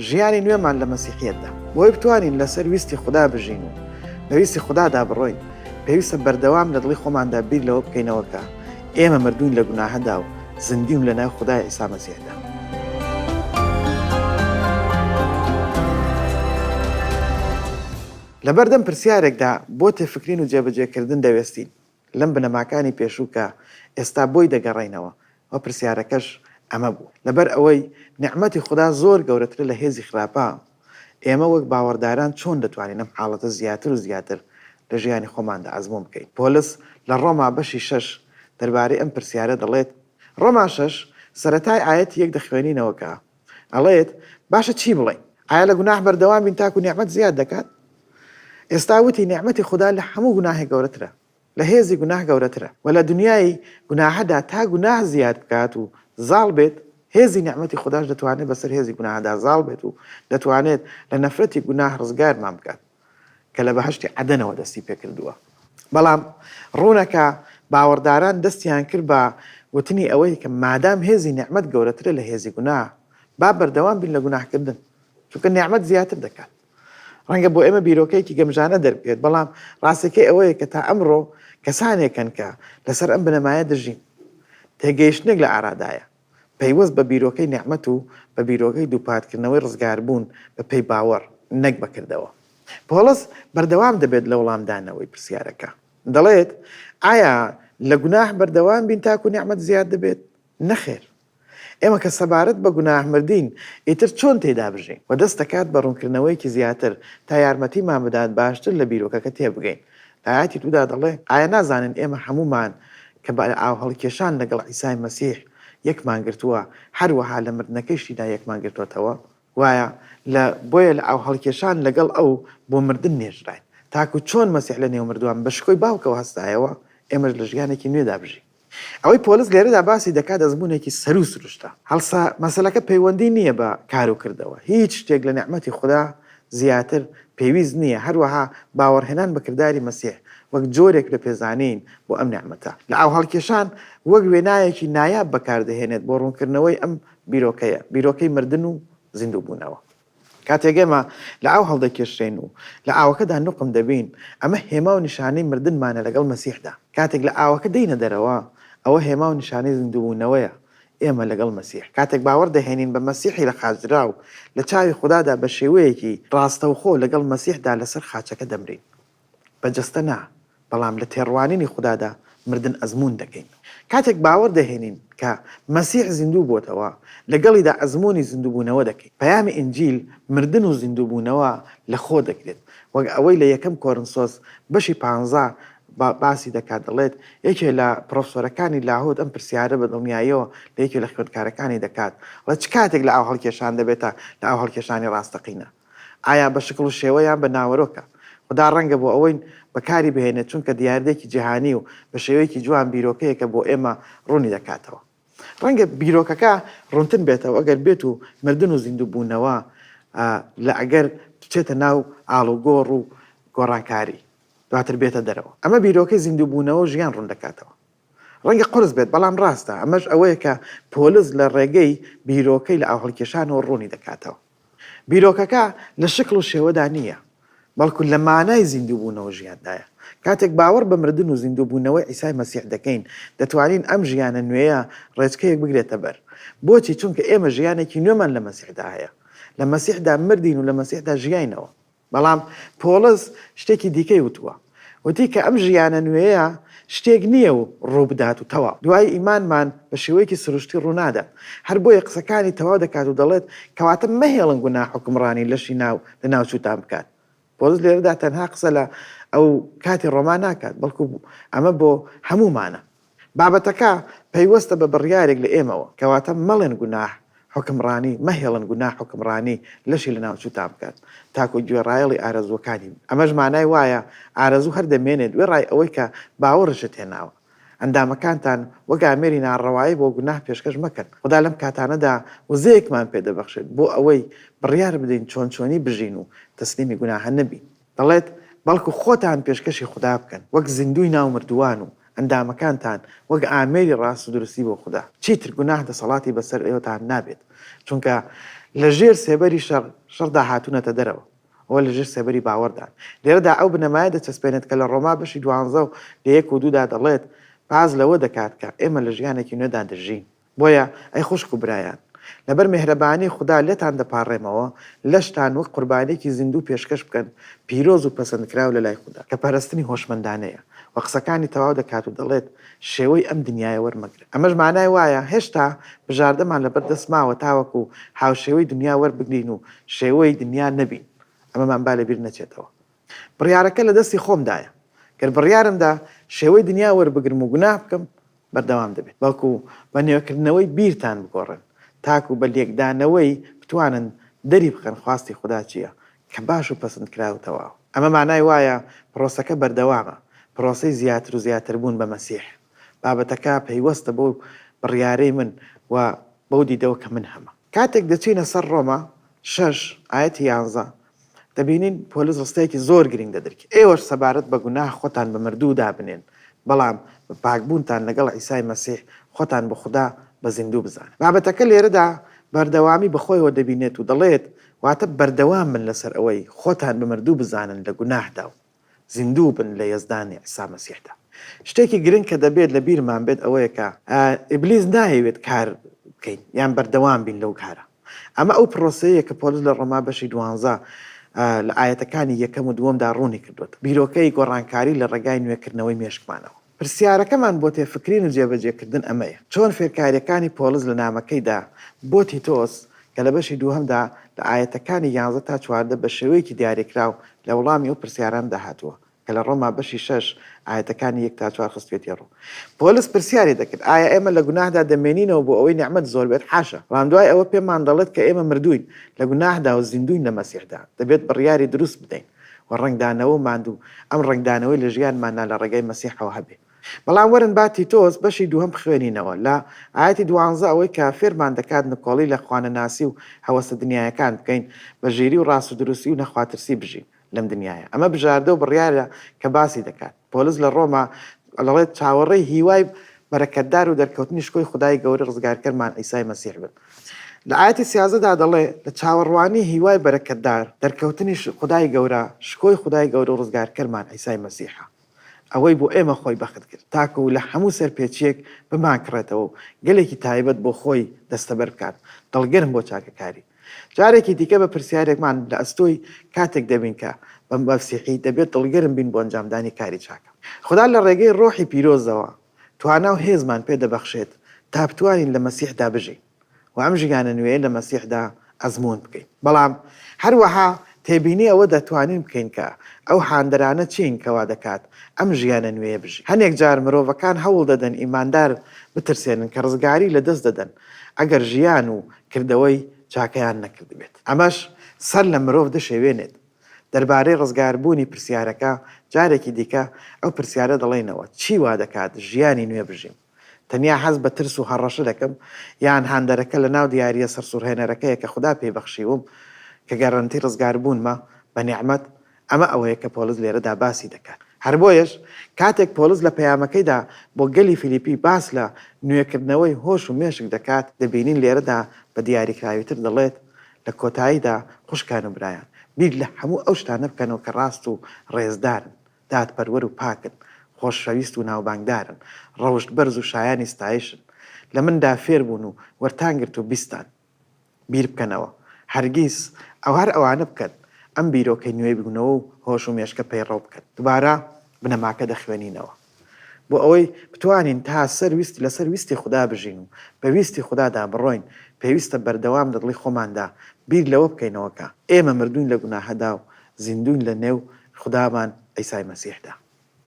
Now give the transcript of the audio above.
ژیانی نوێمان لە مەسیحیەتدا بۆی بتوانین لەسەر ویستی خوددا بژین و لە ویستی خوددادا بڕۆین پێویستە بەردەوام لە دڵی خۆماندا بیر لەوە بکەینەوەکە ئێمە مردوون لە گوناهەدا و زیندیم لە ناو خودای عیسی مەسیحدا. لەبەردەم پرسیارێکدا بۆ تێفکرین و جێبەجێکردن دەوێستین لەم بنەماکانی پێشوو کە ئێستا بۆی دەگەڕێینەوە و پرسیارەکەش ئەمە بوو لەبەر ئەوەی نعمەتی خوددا زۆر گەورەترە لە هێزی خراپە ئێمە وەک باوەڕداران چۆن دەتوانین ئەم حاڵەتە زیاتر و زیاتر لە ژیانی خۆماندا ئەزموون بکەین. پۆلس لە ڕۆما بەشی 6 دەربارەی ئەم پرسیارە دەڵێت ڕۆما 6 سەرەتای ئاەتی 1 دەخوێنینەوەکە ئەڵێت باشە چی بڵێین؟ ئایا لە گوناح بەردەوام بین تاکو نیعمەت زیاد دەکات؟ ئێستا وتی نیعمەتی خوددا لە هەموو گوناهی گەورەترە، لە هێزی گوناه گەورەترە و لە دنیای گوناهەدا تا گوناه زیاد بکات و زاڵ بێت هێزی نیعمەتی خودداش دەتوانێت بەسەر هێزی گوناهەدا زاڵ بێت و دەتوانێت لە نەفرەتی گوناه ڕزگارمان بکات کە لە بەهەشتی عەدەنەوە دەستی پێکردووە. بەڵام ڕوونەکە باوەڕداران دەستیان کرد بە وتنی ئەوەی کە مادام هێزی نیعمەت گەورەترە لە هێزی گوناه با بەردەوام بین لە گوناهکردن چونکە نیعمەت زیاتر دەکات. ڕەنگە بۆ ئێمە بیرۆکەیەکی گەمژانە دەربێت بەڵام ڕاستەکەی ئەوەیە کە تا ئەمڕۆ کەسانێکن کە لەسەر ئەم بنەمایە دژین تێگەیشتنێک لە ئارادایە پەیوەست بە بیرۆکەی نیعمەت و بە بیرۆکەی دووپاتکردنەوەی ڕزگاربوون بە پێی باوەڕ نەک بەکردەوە. پۆلس بەردەوام دەبێت لە وەڵامدانەوەی پرسیارەکە دەڵێت ئایا لە گوناه بەردەوام بین تاکو نیعمەت زیاد دەبێت؟ نەخێر. ئێمە کە سەبارەت بە گوناه مردین ئیتر چۆن تێدا بژین و دەست دەکات بە ڕوونکردنەوەیکی زیاتر تا یارمەتیمان بدات باشتر لە بیرۆکەکە تێبگەین. ئاەتی دوودا دەڵێ ئایا نازانن ئێمە هەمومان کە بە ئاو هەڵکێشان لەگەڵ عیسای مەسیح یەکمان گرتووە هەروەها لە مردنەکەیشیدا یەکمان گرتوێتەوە؟ وایە بۆیە لە ئاو هەڵکێشان لەگەڵ ئەو بۆ مردن نێژراین تاکو چۆن مەسیح لە نێو مردووان بە شکۆی باوکەوە هەستایەوە ئێمەش لە ژیانێکی نوێدا بژین. ئەوەی پۆلس لێرەدا باسی دەکات ئەزموونێکی سەر و سروشتە. هەڵسا مەسەلەکە پەیوەندی نییە بە کار و کردەوە، هیچ شتێک لە نیعمەتی خوددا زیاتر پێویست نییە، هەروەها باوەڕهێنان بە کردداری مەسیح وەک جۆرێک لە پێزانین بۆ ئەم نیعمەتە. لە ئاو هەڵکێشان وەک وێنایەکی نایاب بەکاردەهێنێت بۆ ڕوونکردنەوەی ئەم بیرۆکەیە، بیرۆکەی مردن و زیندووبوونەوە. کاتێگەمە لە ئاو هەڵدەکێشێن و لە ئاوەکەدا نوقم دەبین ئەمە هێما و نیشانەی مردنمانە لەگەڵ مەسیحدا. کاتێک لە ئاوەکە دەینە دەرەوە ئەوە هێما و نیشانەی زیندووبوونەوەیە ئێمە لەگەڵ مەسیح. کاتێک باوەڕ دەهێنین بە مەسیحی لە خاجرا و لە چاوی خوددادا بە شێوەیەکی ڕاستەوخۆ لەگەڵ مەسیحدا لەسەر خاچەکە دەمرین. بەجەستە نا بەڵام لە تێڕوانینی خوددادا مردن ئەزمون دەکەین. کاتێک باوەڕ دەهێنین کە مەسیح زیندوو بۆتەوە لەگەڵیدا ئەزمموی زیندووبوونەوە دەکەین. پەیامی ئینجیل مردن و زیندووبوونەوە لە خۆ دەکرێت وەک ئەوەی لە یەکەم کۆرنسۆس بەشی 15 باسی دەکات دەڵێت یەکێ لە پرۆفسۆرەکانی لاهۆت ئەم پرسیارە بە دڵنیاییەوە لە یەکێ لە خوێندکارەکانی دەکات وە چ کاتێک لە ئاو هەڵکێشان دەبێتە لە ئاو هەڵکێشانی ڕاستەقینە؟ ئایا بە شکڵ و شێوەیان بە ناوەرۆکە؟ خوددا ڕەنگە بۆ ئەوەی بەکاری بهێنێت چونکە دیاردێکی جیهانی و بە شێوەیەکی جوان بیرۆکەیەکە بۆ ئێمە ڕوونی دەکاتەوە. ڕەنگە بیرۆکەکە ڕوونتن بێتەوە ئەگەر بێت و مردن و زیندووبوونەوە لە ئەگەر بچێتە ناو ئاڵوگۆڕ و گۆڕانکاری دواتر بێتە دەرەوە. ئەمە بیرۆکەی زیندووبوونەوە ژیان ڕوون دەکاتەوە. ڕەنگە قرس بێت بەڵام ڕاستە ئەمەش ئەوەیە کە پۆلس لە ڕێگەی بیرۆکەی لە ئاو هەڵکێشانەوە ڕوونی دەکاتەوە. بیرۆکەکە لە شکڵ و شێوەدا نییە بەڵکو لە مانای زیندووبوونەوە ژیاندایە. کاتێک باوەڕ بە مردن و زیندووبوونەوەی عیسای مەسیح دەکەین دەتوانین ئەم ژیانە نوێیە ڕێچکەیەک بگرێتە بەر. بۆچی؟ چونکە ئێمە ژیانێکی نوێمان لە مەسیحدا هەیە، لە مەسیحدا مردین و لە مەسیحدا ژیاینەوە. بەڵام پۆلس شتێکی دیکەی وتووە، وتی کە ئەم ژیانە نوێیە شتێک نییە و ڕووبدات و تەواو. دوای ئیمانمان بە شێوەیەکی سروشتی ڕوونادە. هەر بۆیە قسەکانی تەواو دەکات و دەڵێت کەواتە مەهێڵن گوناه حوکمڕانی لەشی لە ناوچووتان بکات. پۆلس لێرەدا تەنها قسە لە ئەو کاتی ڕۆمان ناکات بەڵکو ئەمە بۆ هەمومانە. بابەتەکە پەیوەستە بە بڕیارێک لە ئێمەوە کەواتە مەڵێن گوناه حکمڕانی مەهێڵن گوناه حکمڕانی لەشی لە ناوچووتان بکات تاکو گوێڕایەڵی ئارەزوەکانی. ئەمەش مانای وایە ئارەزوو هەر دەمێنێت دوێ ڕای ئەوەی کە باوەڕشت هێناوە. ئەندامەکانتان وەک ئامێری ناڕەوایی بۆ گوناه پێشکەش مەکەن. خوددا لەم کاتانەدا وزەیەکمان پێدەبەخشێت بۆ ئەوەی بڕیار بدەین چۆن چۆنی بژین و تەسلیمی گوناهە نەبین. دەڵێت بەڵکو خۆتان پێشکەشی خوددا بکەن وەک زیندوی ناو مردووان و ئەندامەکانتان وەک ئامێری ڕاست و درستی بۆ خوددا. چیتر گوناه دەسەڵاتی بەسەر ئێوەتان نابێت چونکە لە ژێر سێبەری شەڕدا هاتوونەتە دەرەوە ئەوە لە ژێر سێبەری باوەڕدان لێرەدا ئەو بنەمایە دەچەسپێنێت کە لە ڕۆما بەشی 12 و لە 1 و 2دا دەڵێت باز لەوە دەکات کە ئێمە لە ژیانێکی نوێدا دەژین بۆیە ئەی خوشک و برایان لەبەر مهرەبانی خوددا لێتان دەپاڕێمەوە لەشتان وەک قوربانێکی زیندوو پێشکەش بکەن پیرۆز و پەسەندکراو لە لای خوددا کە پەرستنی هۆشمەندانەیە وە قسەکانی تەواو دەکات و دەڵێت شێوەی ئەم دنیای وەرمەگرن ئەمەش مانای وایە هێشتا بژاردەمان لەبەر دەستماوە تاوەکو هاوشێوەی دنیا وەربگرین و شێوەی دنیا نەبین ئەمەمان با لەبیر نەچێتەوە بڕیارەکە لە دەستی خۆمدایە گەر بڕیارمدا شێوەی دنیا وەربگرم و گوناه بکەم بەردەوام دەبێت بەڵکو بە نوێکردنەوەی بیرتان بگۆڕن تاکو بە لێکدانەوەی بتوانن دەری بخەن خواستی خوددا چییە کە باش و پەسەند کراوتەوە ئەمە مانای وایە پرۆسەکە بەردەوامە پرۆسەی زیاتر و زیاتر بوون بە مەسیح بابەتەکە پەیوەستە بۆ بڕیارەی من و بەو دیدەوە کە من هەمە کاتێک دەچینە سەر ڕۆما 6 ئاەتی 11 دەبینین پۆلیس ڕستەیەکی زۆر گرنگ دەدرکی ئێوەش سەبارەت بە گوناه خۆتان بە مردوو دابنێن بەڵام بە پاکبوونتان لەگەڵ عیسای مەسیح خۆتان بە خوددا بە زیندوو بزانن بابەتەکە لێرەدا بەردەوامی بەخۆیەوە دەبینێت و دەڵێت واتە بەردەوام من لەسەر ئەوەی خۆتان بە مردوو بزانن لە گوناهدا و زیندوو بن لە یەزدانی عیسا مەسیحدا شتێکی گرنگ کە دەبێت لە بیرمان بێت ئەوەیە کە ئیبلیس ناهەوێت کار بکەین یان بەردەوام بین لەو کارە ئەمە ئەو پرۆسەیە کە پۆلیس لە ڕۆما بەشی 12 لە ئاەتەکانی یەکەم و دووەمدا ڕوونی کردوێت بیرۆکەی گۆڕانکاری لە ڕێگای نوێکردنەوەی مێشکمانەوە پرسیارەکەمان بۆ تێفکرین و جێبەجێکردن ئەمەیە چۆن فێرکاریەکانی پۆلیس لە نامەکەیدا بۆ تیتۆس کە لە بەشی دووهەمدا لە ئاەتەکانی 11 تا 14 بە شێوەیەکی دیاریکراو لە وەڵامی ئەو پرسیاران داهاتووە کە لە ڕۆما بەشی 6 ئاەتەکانی 1 تا 4 خستوێتی ڕوو پۆلیس پرسیاری دەکرد ئایا ئێمە لە گوناهدا دەمێنینەوە بۆ ئەوەی نعمەت زۆر بێت حاشا بەڵام دوای ئەوە پێمان دەڵێت کە ئێمە مردوین لە گوناهدا و زیندوین لە مەسیحدا دەبێت بڕیاری دروست بدەین و ڕنگدانەوە ماندوو ئەم ڕنگدانەوەی لە ژیانماندا لە ڕێگەی مەسیحەوە هەبێ بەڵام وەرن با تیتۆس بەشی دووهەم بخوێنینەوە لە ئاەتی 12 ئەوەی کە فێرمان دەکات نکۆڵی لە خوانەناسی و هەوەسە دنیایەکان بکەین بە ژیری و ڕاست و دروستی و نەخواترسی بژین لەم دنیاە ئەمە بژاردە و بڕیارە کە باسی دەکات پۆلیس لە ڕۆما لەڵێت چاوەڕێی هیوای بەرەکەتدار و دەرکەوتنی شکۆی خودای گەورە ڕزگارکەرمان عیسای مەسیح بن لە ئاەتی 13دا دەڵێ لە چاوەڕوانی هیوای بەرەکەتدار دەرکەوتنی خودای گەورە شکۆی خودای گەورە و ڕزگارکەرمان عیسای مەسیحە ئەوەی بۆ ئێمە خۆی بەخت کرد تاکو لە هەموو سەرپێچیەک بمان کڕێتەوە و گەلێکی تایبەت بۆ خۆی دەستەبەر بکات دڵگەرم بۆ چاکەکاری جارێکی دیکە بە پرسیارێکمان لە ئەستۆی کاتێک دەبین کە بە مەسیحی دەبێت دڵگەرم بین بۆ ئەنجامدانی کاری چاکە خوددا لە ڕێگەی ڕۆحی پیرۆزەوە توانا و هێزمان پێ دەبەخشێت تا بتوانین لە مەسیحدا بژین و ئەم ژیانە نوێ لە مەسیحدا ئەزمون بکەین بەڵام هەروەها تێبینی ئەوە دەتوانین بکەین کە ئەو هاندەرانە چین کەوا دەکات ئەم ژیانە نوێ بژین هەنێک جار مرۆڤەکان هەوڵ دەدەن ئیماندار بترسێنن کە ڕزگاری لە دەست دەدەن ئەگەر ژیان و کردەوەی چاکەیان نەکرد بێت ئەمەش سەر لە مرۆڤ دەشێوێنێت دەربارەی ڕزگاربوونی پرسیارەکە جارێکی دیکە ئەو پرسیارە دەڵێنەوە چی وا دەکات ژیانی نوێ بژیم تەنیا حەز بە ترس و هەڕەشە دەکەم یان هاندەرەکە لە ناو دیاریە سەرسوڕهێنەرەکەیە کە خوددا پێبەخشیوم کە گەڕەنتی ڕزگاربوونمە بە نیعمەت ئەمە ئەوەیە کە پۆلیس لێرەدا باسی دەکات هەر بۆیەش کاتێک پۆلیس لە پەیامەکەیدا بۆ گەلی فیلیپی باس لە نوێکردنەوەی هۆش و مێشک دەکات دەبینین لێرەدا بە دیاریکراویتر دەڵێت لە کۆتاییدا خوشکان و برایان بیر لە هەموو ئەو شتانە بکەنەوە کە ڕاست و ڕێزدارن دادپەروەر و پاکن خۆشەویست و ناوبانگدارن ڕەوشت بەرز و شایانی ستایشن لە مندا فێر بوون و وەرتانگرت و بیستان بیر بکەنەوە هەرگیز ئەو هەر ئەوانە بکەن ئەم بیرۆکەی نوێ بگونەوە و هۆش و مێشکە پەیڕەو بکەن دووبارە بنەماکە دەخوێنینەوە بۆ ئەوەی بتوانین تا سەرویست لەسەر ویستی خوددا بژین و پێویستی خوددادا بڕۆین پێویستە بەردەوام لە دڵی خۆماندا بیر لەوە بکەینەوە کە ئێمە مردوین لە گوناهەدا و زیندوین لە نێو خوددامان عیسای مەسیحدا